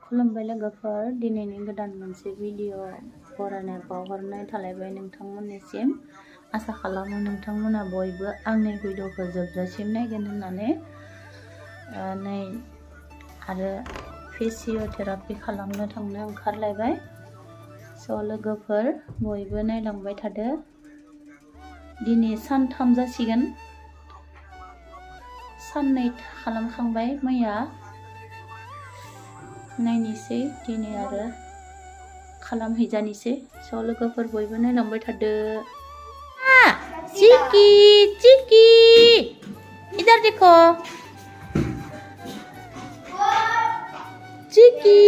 खुलुमबाय लोगोफोर दिनैनि गोदान मोनसे भिडिअ बरायनाय बावहरनाय थालायबाय नोंथांमोननिसिम आसा खालामो नोंथांमोना बयबो आंनि भिडिअखौ जोबजासिम नायगोन होननानै नै आरो फिजिय'थेरापि खालामनो थांनो ओंखारलायबाय स' लोगोफोर बयबो नायलांबाय थादो दिनै सानथाम जासिगोन साननै खालामखांबाय मैया नायनोसै दिनै आरो खालामहैजानोसै स' लोगोफोर बयबो नायलांबाय थादो चिकी चिकी इधर देखो चिकी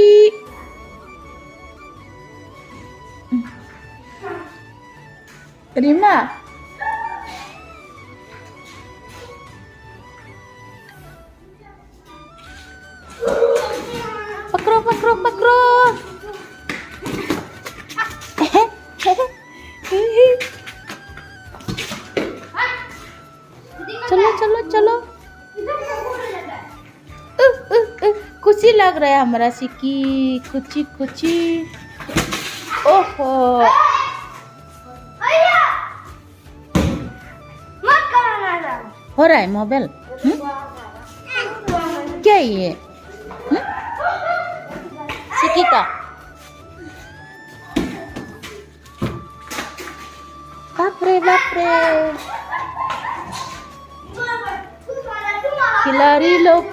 रिमा पकड़ो पकड़ो पकड़ो चलो चलो चलो खुशी लग रहा है हमारा सिक्की कुची कुची ओहो हो रहा है मोबाइल क्या ये सिक्की का बाप रे खिलाड़ी लोग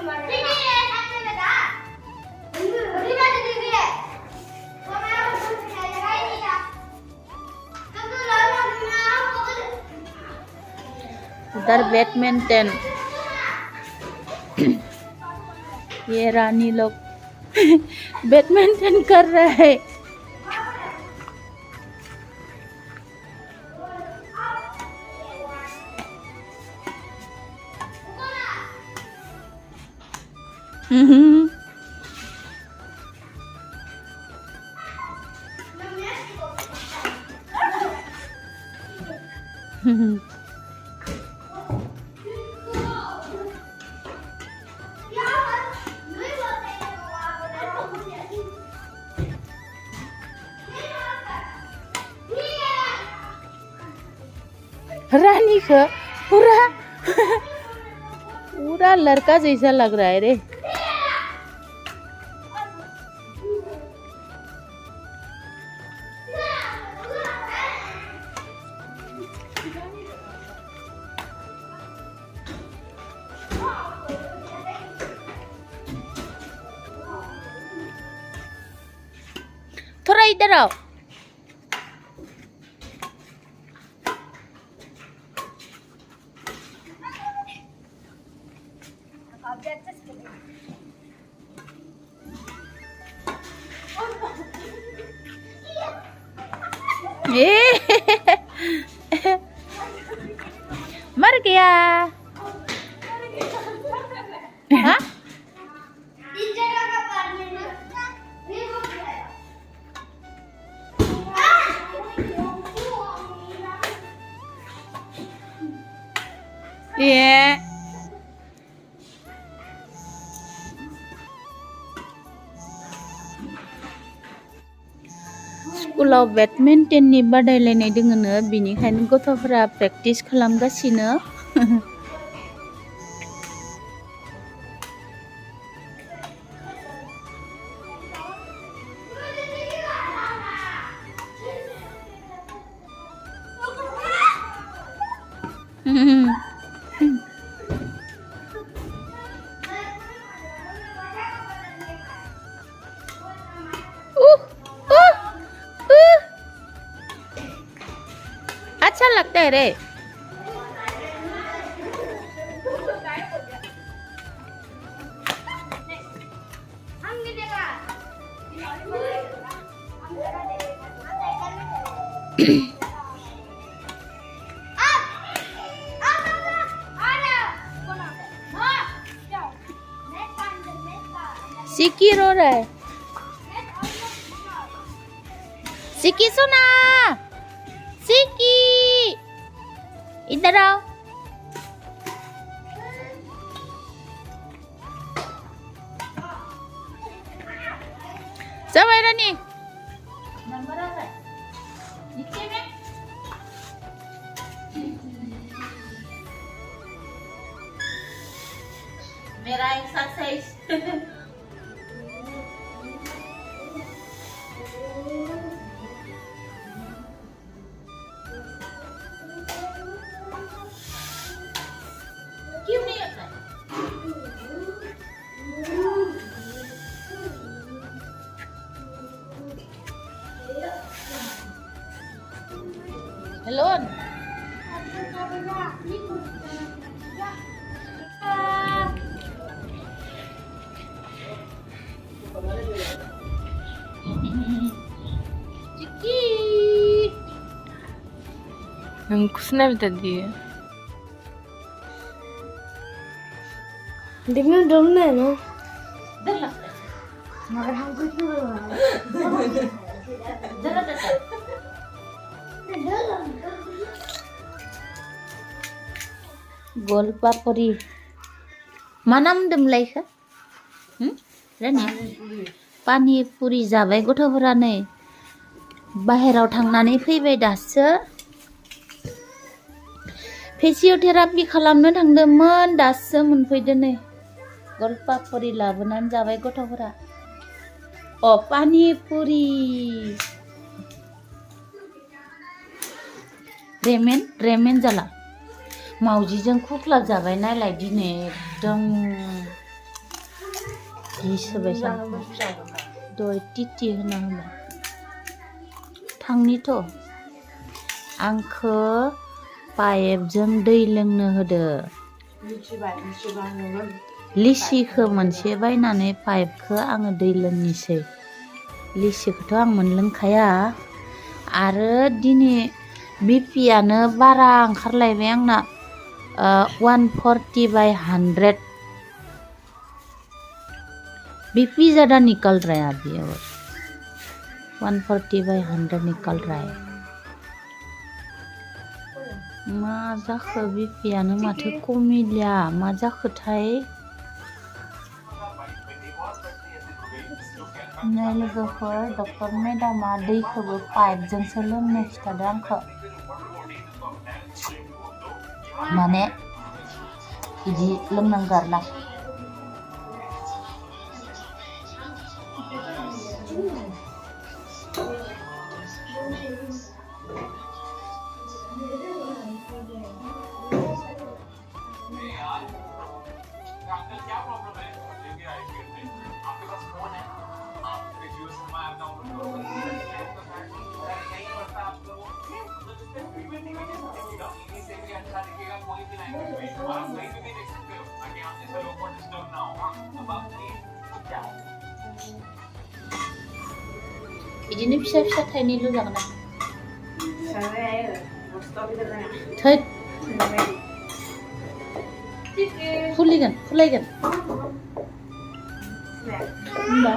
उधर बैडमिंटन ये रानी लोग बैडमिंटन कर रहे हैं रानी का पूरा लड़का जैसा लग रहा है रे थोड़ा इधर आओ मर गया हाँ? ये स्कुलाव बैडमिंटननि बादायलायनाय दोङोनो बिनिखायनो गथ'फोरा प्रेक्टिस खालामगासिनो अच्छा लगता है रे सिक्की रो रहा है सिक्की सुना सिक्की इधर आओ जाबाय रानी नंबर आ गया नीचे में मेरा एक्सरसाइज क्यों नहीं आता है? हेलो चिक्की कुछ नहीं बता दिए दिखने में डरना है ना डर लगता है मगर हम कुछ नहीं बोल डर लगता है गलपापरि मा नाम होनदोंमोनलाय इखो रानि पानिपुरि जाबाय गथ'फोरा नै बाहेराव थांनानै फैबाय दासो फिजिअथेरापि खालामनो थांदोंमोन दासो मोनफैदो नै गलपापरि लाबोनानै जाबाय गथ'फोरा पानिपुरि रेमेन जाला मावजिजों खुख्लाब जाबाय नालाय दिनै एकदम गिसोबाय दय टिटि होना होबाय थांनिथ' आंखो पाइपजों दै लोंनो होदो लिसिखौ मोनसे बायनानै पाइपखौ आङो दै लोंनिसै लिसिखौथ' आं मोनलोंखाया आरो दिनै बिपियानो बारा ओंखारलायबाय आंना 140/100 बीपी ज़्यादा निकल रहा है अभी और 140/100 निकल रहा है मा जाखो बीपीयानो माथो कमिलिया मा जाखोथाय नै लोगोफोर डक्टर मेडामा दैखौबो पाइपजोंसो लोंनो खिथादों आंखौ माने बिदि लोंनांगौ आरोना बिदिनो फिसा फिसा थाइनैल' जागोन आं थैद फुलायगोन होमबा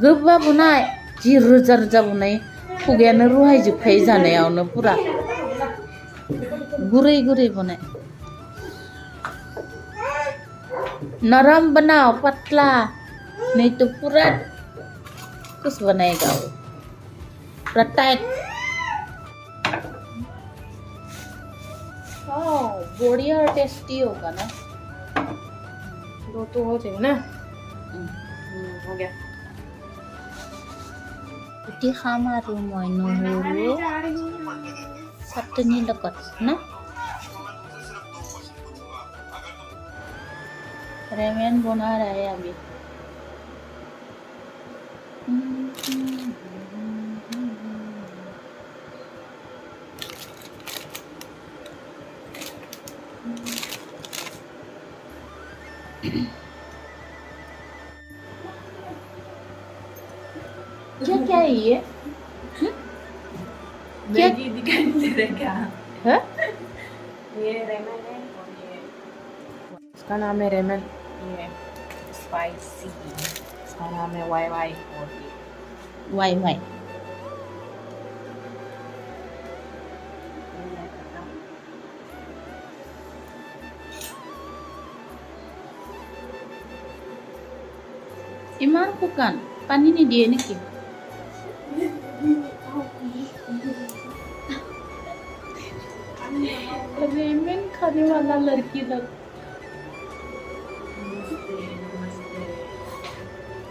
गोबा बुनाय जि रोजा रोजा बुनाय खुगायानो रुहायजोबखायो जानायावनो पुरा गुरै गुरै बुनाय नरम बनाओ पतला नहीं तो पूरा कुछ बनेगा वो पूरा टाइट बढ़िया और टेस्टी होगा ना दो तो हो जाएगा ना हो गया Putih khamaru moy nuhuru satuni lekot na रेमेन बना रहा है अभी क्या क्या है ये मैगी दिखाई दे रहा क्या है ये रेमन है और ये इसका नाम है रेमन ये स्पाइसी इसका नाम है वाई वाई और ये वाई वाई ইমান শুকান পানী নিদিয়ে নেকি रेमन खाने वाला लड़की लग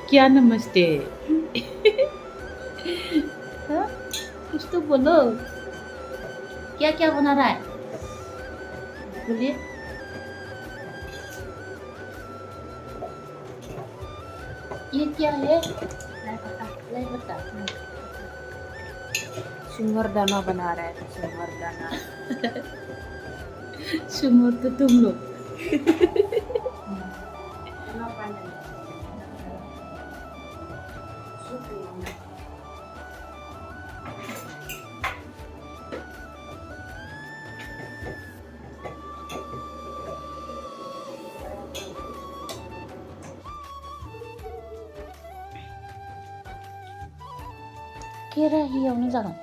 क्या नमस्ते हाँ? कुछ तो बोलो क्या क्या बना रहा है बोलिए ये क्या है लाई पत्ता सिंगरदाना बना रहा है सिंगरदाना सुनो तो तुम लोग kira hiyaw na jangan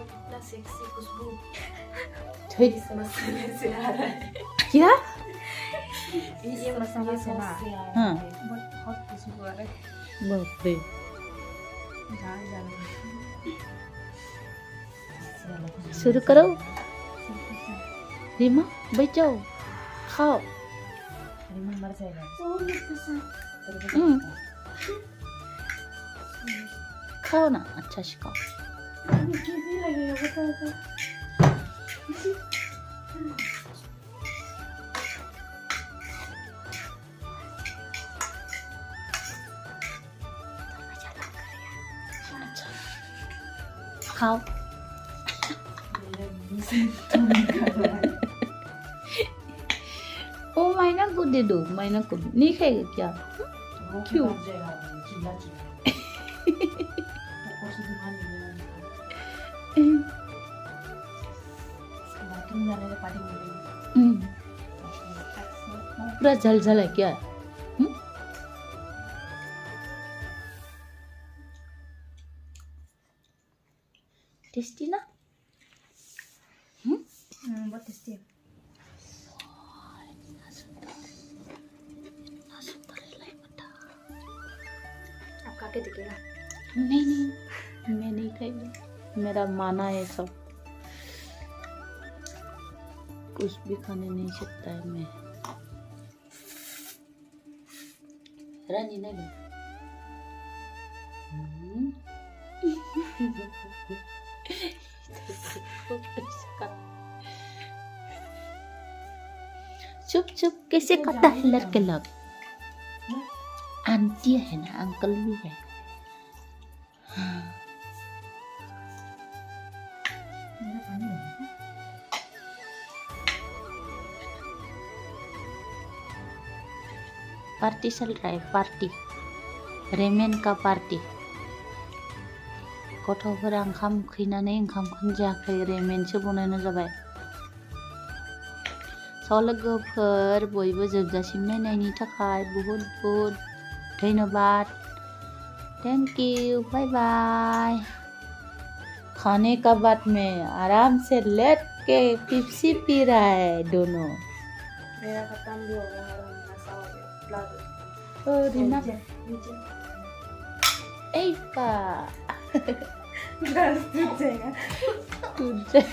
इतना सेक्सी खुशबू क्या ये मसाला से ना हाँ बहुत खुशबू आ रहा है बाप रे शुरू करो रीमा बैठ जाओ खाओ मर जाएगा खाओ ना अच्छा से खाओ कैसी लगेगा बताओ तो खाओ ओ मायना को दे दो मायना को नहीं खाएगा क्या क्यों पूरा जल जल है क्या टेस्टी ना बहुत टेस्टी है आप खा के दिखेगा नहीं नहीं मैं नहीं खाएगी मेरा माना है सब कुछ भी खाने नहीं सकता है मैं रानी नहीं चुप चुप कैसे खाता है लड़के लोग आंटी है ना अंकल भी है पार्टी चल रहा है पार्टी रेमेन का पार्टी गथ'फोरा ओंखाम उखैनानै ओंखामखौनो जायाखै रेमेनसो बनायना जाबाय स' लोगोफोर बयबो जोबजासिम नायनायनि थाखाय बहुत बहुत धन्यवाद थैंक यू बाय बाय खाने का बाद में आराम से लेट के पिप्सी पी रहा है दोनों मेरा खत्म भी हो गया और नशा हो गया प्लाजो ओ रीमा नीचे ए का ग्लास टूट जाएगा टूट जाए